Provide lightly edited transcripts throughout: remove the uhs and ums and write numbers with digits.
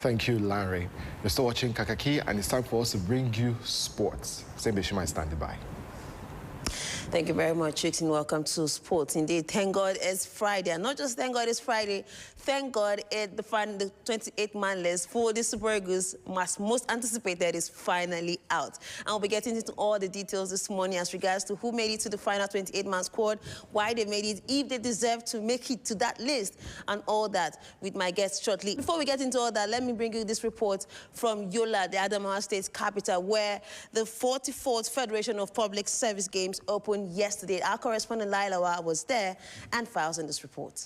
Thank you, Larry. You're still watching Kakaki, and it's time for us to bring you sports. Sembe Shima is standing by. Thank you very much, Trix, and welcome to Sports. Indeed, thank God it's Friday. And not just thank God it's Friday, thank God the 28-man list for the Super Eagles most anticipated is finally out. And we'll be getting into all the details this morning as regards to who made it to the final 28-man squad, why they made it, if they deserve to make it to that list, and all that with my guests shortly. Before we get into all that, let me bring you this report from Yola, the Adamawa State capital, where the 44th Federation of Public Service Games opened yesterday. Our correspondent Lailawa was there and files in this report.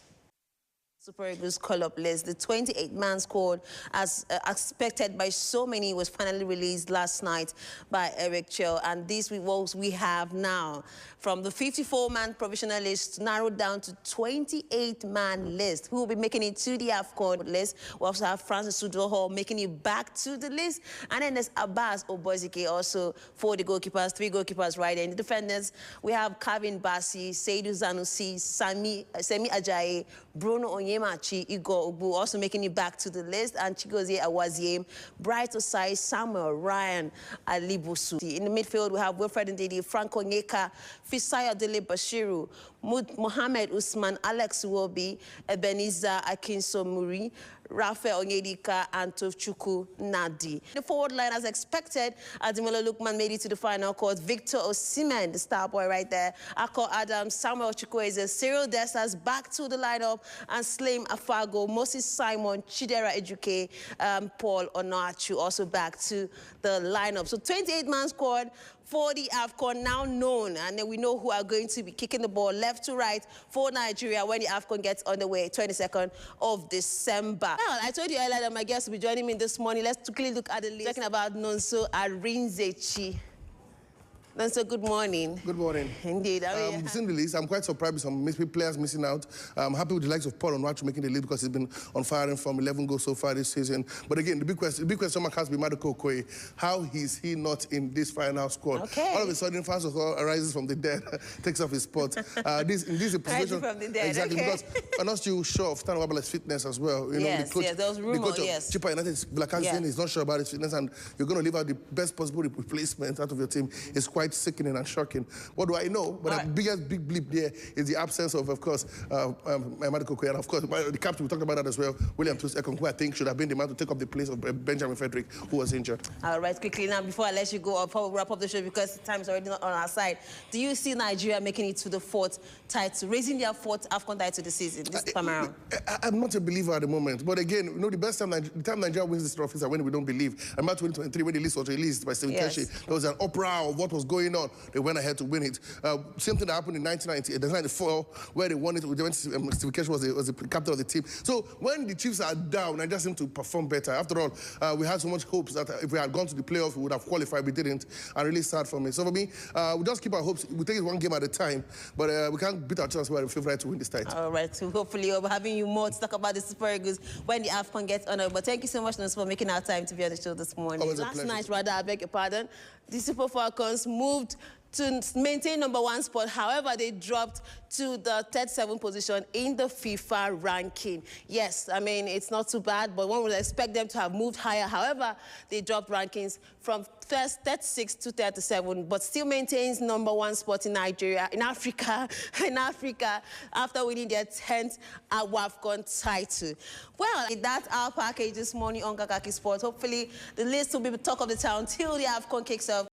Super Eagles call-up list. The 28-man squad, as expected by so many, was finally released last night by Eric Chelle. And this we have now, from the 54-man provisional list narrowed down to 28-man list, who will be making it to the AFCON list. We also have Francis Udoho making it back to the list. And then there's Abbas Obozike also for the goalkeepers, 3 goalkeepers right there. In the defenders, we have Kevin Bassi, Seydou Zanusi, Semi Ajayi, Bruno Onyemachi, Igor Ogbu also making it back to the list, and Chigozie Awaziem, Bright Osai, Samuel Ryan, Alibusu. In the midfield, we have Wilfred Ndidi, Franco Nyeka, Fisaya Dele Bashiru, Mohamed Usman, Alex Iwobi, Ebenezer Akinsomuri, Rafael Onyedika, and Tofchuku Nadi. The forward line, as expected, Ademola Lookman made it to the final court. Victor Osimhen, the star boy right there, Akko Adams, Samuel Chukwueze, Cyril Dessers back to the lineup, and Slim Afago, Moses Simon, Chidera Ejuke, Paul Onoachu also back to the lineup. So 28-man squad for the AFCON now known, and then we know who are going to be kicking the ball left to right for Nigeria when the AFCON gets underway, 22nd of December. Well, I told you earlier that my guests will be joining me this morning. Let's quickly look at the list. Talking about Nonso Arinzechi. Nonso, good morning. Good morning. Indeed. Seeing the list, I'm quite surprised with some players missing out. I'm happy with the likes of Paul Onoachu making the list because he's been on firing from 11 goals so far this season. But again, the big question mark has been Maduka Okoye. How is he not in this final squad? Okay. All of a sudden, Francis arises from the dead, takes off his spot. This is a position from the dead. Exactly, okay. Because I'm not still sure of Stan Wabala's fitness as well. You know, yes, the coach, yes, there was rumor, the coach of yes. Chippa United, Blackazine, is not sure about his fitness, and you're going to leave out the best possible replacement out of your team. It's quite sickening and shocking. What do I know? But the biggest big blip there is the absence of course, Maduka Okoye. And of course, the captain, we talked about that as well, William Tusekong, who I think should have been the man to take up the place of Benjamin Frederick, who was injured. All right, quickly now, before I let you go, I'll wrap up the show because time is already not on our side. Do you see Nigeria making it to the 4th title, raising their 4th AFCON title this season, this time around? I'm not a believer at the moment. But again, you know, the time Nigeria wins this trophy is when we don't believe. And about 2023, when the list was released by Stephen Keshi, there was an uproar of what was going on. They went ahead to win it. Same thing that happened in 1994, where they won it. Stephen Keshi was the captain of the team. So when the Chiefs are down, Nigeria seem to perform better. After all, we had so much hopes that if we had gone to the playoffs, we would have qualified. We didn't. I'm really sad for me. So for me, we just keep our hopes. We take it one game at a time, but we can't beat our chance. We're the favorite to win this title. All right. So hopefully, we'll be having you more to talk about the Super Eagles when the AFCON gets on. But thank you so much, Nonso, for making our time to be on the show this morning. Always a Last pleasure. night, rather, I beg your pardon, the Super Falcons moved to maintain #1 spot. However, they dropped to the 37th position in the FIFA ranking. Yes, I mean, it's not too bad, but one would expect them to have moved higher. However, they dropped rankings from 36 to 37, but still maintains #1 spot in Nigeria, in Africa, after winning their 10th AFCON title. Well, that's our package this morning on Kakaki Sports. Hopefully, the list will be the talk of the town till the AFCON kicks off.